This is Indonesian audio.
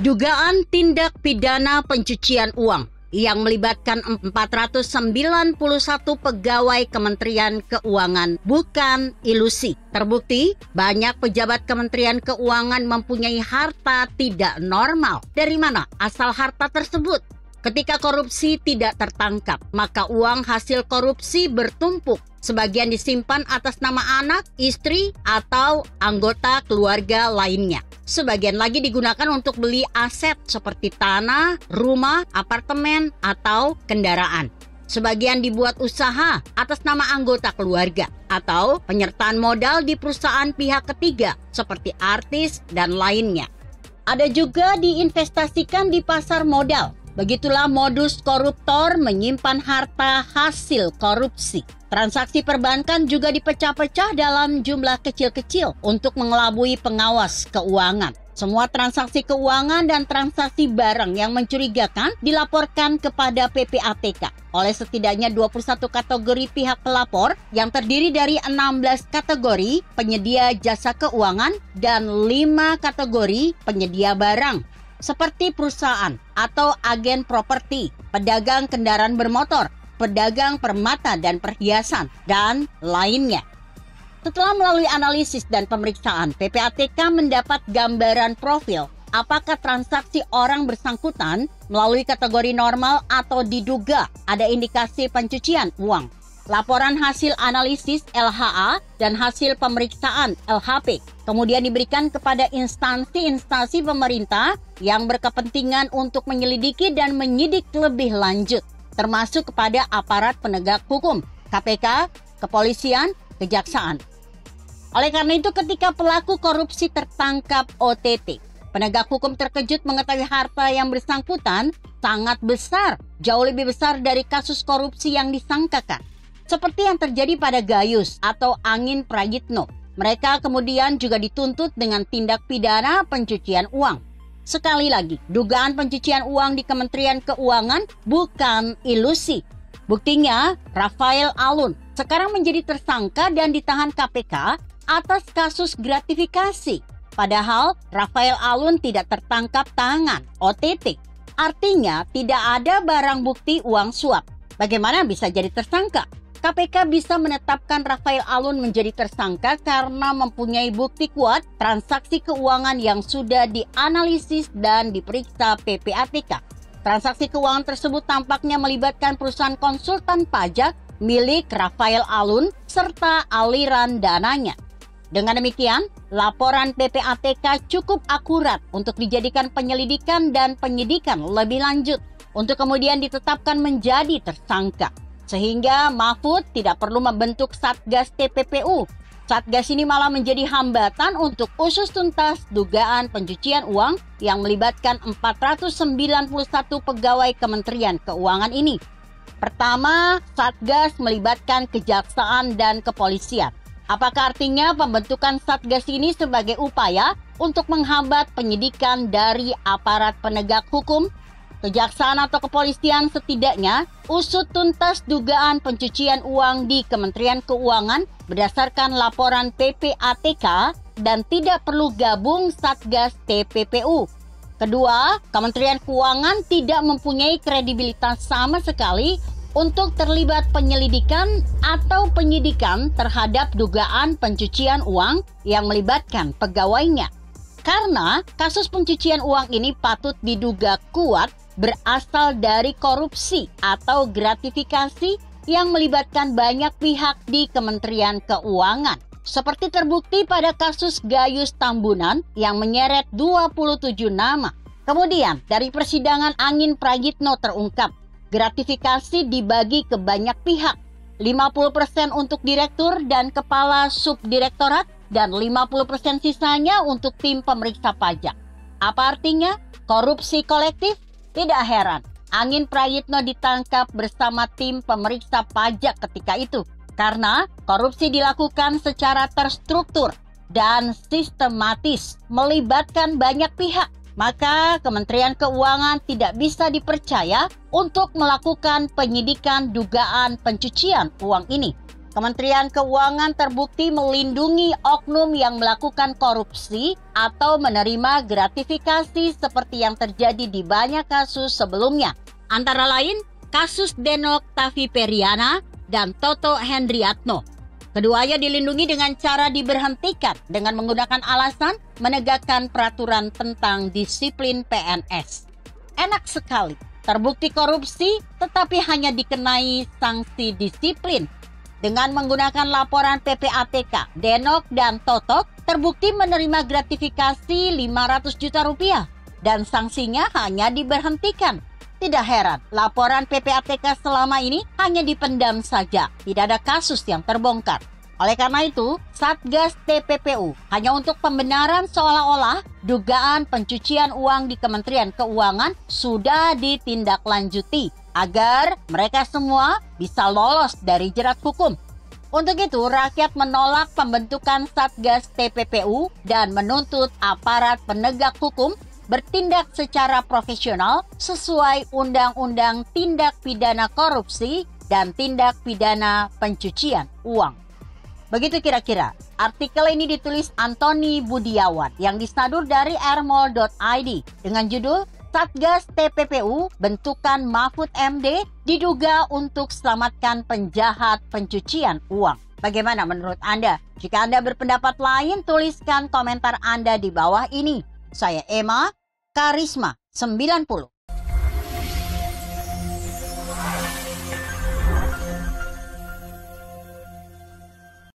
Dugaan tindak pidana pencucian uang yang melibatkan 491 pegawai Kementerian Keuangan bukan ilusi. Terbukti banyak pejabat Kementerian Keuangan mempunyai harta tidak normal. Dari mana asal harta tersebut? Ketika korupsi tidak tertangkap, maka uang hasil korupsi bertumpuk. Sebagian disimpan atas nama anak, istri, atau anggota keluarga lainnya. Sebagian lagi digunakan untuk beli aset seperti tanah, rumah, apartemen, atau kendaraan. Sebagian dibuat usaha atas nama anggota keluarga atau penyertaan modal di perusahaan pihak ketiga seperti artis dan lainnya. Ada juga diinvestasikan di pasar modal. Begitulah modus koruptor menyimpan harta hasil korupsi. Transaksi perbankan juga dipecah-pecah dalam jumlah kecil-kecil untuk mengelabui pengawas keuangan. Semua transaksi keuangan dan transaksi barang yang mencurigakan dilaporkan kepada PPATK oleh setidaknya 21 kategori pihak pelapor yang terdiri dari 16 kategori penyedia jasa keuangan dan 5 kategori penyedia barang, seperti perusahaan atau agen properti, pedagang kendaraan bermotor, pedagang permata dan perhiasan, dan lainnya. Setelah melalui analisis dan pemeriksaan, PPATK mendapat gambaran profil apakah transaksi orang bersangkutan melalui kategori normal atau diduga ada indikasi pencucian uang. Laporan hasil analisis LHA dan hasil pemeriksaan LHP kemudian diberikan kepada instansi-instansi pemerintah yang berkepentingan untuk menyelidiki dan menyidik lebih lanjut, termasuk kepada aparat penegak hukum, KPK, kepolisian, kejaksaan. Oleh karena itu, ketika pelaku korupsi tertangkap OTT, penegak hukum terkejut mengetahui harta yang bersangkutan sangat besar, jauh lebih besar dari kasus korupsi yang disangkakan. Seperti yang terjadi pada Gayus atau Angin Prayitno. Mereka kemudian juga dituntut dengan tindak pidana pencucian uang. Sekali lagi, dugaan pencucian uang di Kementerian Keuangan bukan ilusi. Buktinya, Rafael Alun sekarang menjadi tersangka dan ditahan KPK atas kasus gratifikasi. Padahal Rafael Alun tidak tertangkap tangan OTT. Artinya tidak ada barang bukti uang suap. Bagaimana bisa jadi tersangka? KPK bisa menetapkan Rafael Alun menjadi tersangka karena mempunyai bukti kuat transaksi keuangan yang sudah dianalisis dan diperiksa PPATK. Transaksi keuangan tersebut tampaknya melibatkan perusahaan konsultan pajak milik Rafael Alun serta aliran dananya. Dengan demikian, laporan PPATK cukup akurat untuk dijadikan penyelidikan dan penyidikan lebih lanjut untuk kemudian ditetapkan menjadi tersangka. Sehingga Mahfud tidak perlu membentuk Satgas TPPU. Satgas ini malah menjadi hambatan untuk usut tuntas dugaan pencucian uang yang melibatkan 491 pegawai Kementerian Keuangan ini. Pertama, Satgas melibatkan kejaksaan dan kepolisian. Apakah artinya pembentukan Satgas ini sebagai upaya untuk menghambat penyidikan dari aparat penegak hukum? Kejaksaan atau kepolisian setidaknya usut tuntas dugaan pencucian uang di Kementerian Keuangan berdasarkan laporan PPATK dan tidak perlu gabung Satgas TPPU. Kedua, Kementerian Keuangan tidak mempunyai kredibilitas sama sekali untuk terlibat penyelidikan atau penyidikan terhadap dugaan pencucian uang yang melibatkan pegawainya. Karena kasus pencucian uang ini patut diduga kuat berasal dari korupsi atau gratifikasi yang melibatkan banyak pihak di Kementerian Keuangan. Seperti terbukti pada kasus Gayus Tambunan yang menyeret 27 nama. Kemudian dari persidangan Angin Prayitno terungkap, gratifikasi dibagi ke banyak pihak. 50% untuk direktur dan kepala subdirektorat dan 50% sisanya untuk tim pemeriksa pajak. Apa artinya? Korupsi kolektif? Tidak heran, Angin Prayitno ditangkap bersama tim pemeriksa pajak ketika itu karena korupsi dilakukan secara terstruktur dan sistematis melibatkan banyak pihak. Maka Kementerian Keuangan tidak bisa dipercaya untuk melakukan penyidikan dugaan pencucian uang ini. Kementerian Keuangan terbukti melindungi oknum yang melakukan korupsi atau menerima gratifikasi seperti yang terjadi di banyak kasus sebelumnya. Antara lain, kasus Denok Taviperiana dan Toto Hendriatno. Keduanya dilindungi dengan cara diberhentikan dengan menggunakan alasan menegakkan peraturan tentang disiplin PNS. Enak sekali, terbukti korupsi tetapi hanya dikenai sanksi disiplin. Dengan menggunakan laporan PPATK, Denok dan Toto terbukti menerima gratifikasi 500 juta rupiah dan sanksinya hanya diberhentikan. Tidak heran, laporan PPATK selama ini hanya dipendam saja, tidak ada kasus yang terbongkar. Oleh karena itu, Satgas TPPU hanya untuk pembenaran seolah-olah dugaan pencucian uang di Kementerian Keuangan sudah ditindaklanjuti agar mereka semua bisa lolos dari jerat hukum. Untuk itu, rakyat menolak pembentukan Satgas TPPU dan menuntut aparat penegak hukum bertindak secara profesional sesuai Undang-Undang Tindak Pidana Korupsi dan Tindak Pidana Pencucian Uang. Begitu kira-kira. Artikel ini ditulis Antoni Budiawan yang disadur dari rmol.id dengan judul Satgas TPPU bentukan Mahfud MD diduga untuk selamatkan penjahat pencucian uang. Bagaimana menurut Anda? Jika Anda berpendapat lain, tuliskan komentar Anda di bawah ini. Saya Emma, Karisma 90.